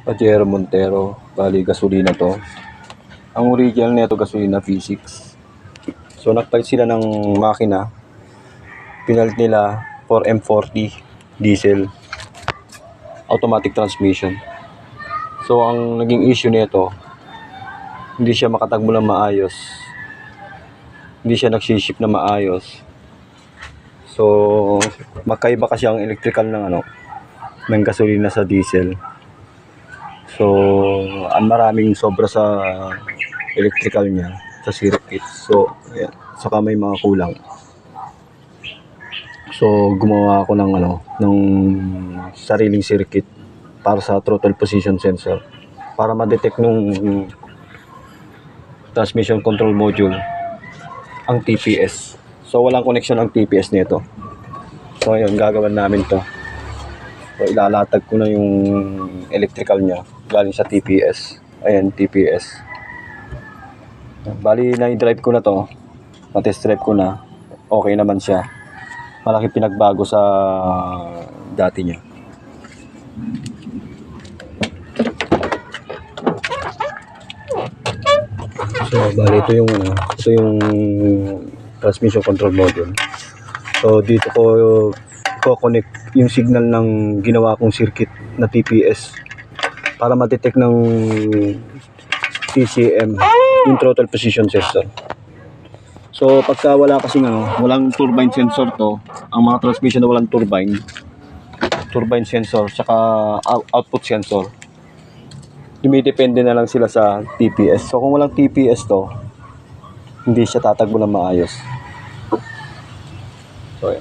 Pajero Montero, bali gasolina to. Ang original nito gasolina V6. So nagpalit sila ng makina, pinalit nila for M40 diesel automatic transmission. So ang naging issue nito, hindi siya makatagbo ng maayos, hindi siya nagsiship na maayos. So magkaiba kasi ang electrical ng gasolina sa diesel. So ang maraming sobra sa electrical niya sa circuit. So ayan, saka may mga kulang. So gumawa ako ng sariling circuit para sa throttle position sensor para ma-detect nung transmission control module ang TPS. So walang connection ang TPS nito. So ayun, gagawin namin to. So ilalatag ko na yung electrical niya galing sa TPS. Ayan, TPS. Bali na-drive ko na to. Na-test drive ko na. Okay naman siya. Malaki pinagbago sa dati niya. So bali ito yung transmission control module. So dito ko connect yung signal ng ginawa kong circuit na TPS para ma-detect ng TCM yung throttle position sensor. So pagka wala kasi walang turbine sensor to, ang mga transmission na walang turbine sensor saka output sensor, dumidepende na lang sila sa TPS. So kung walang TPS to, hindi siya tatagbo ng maayos. So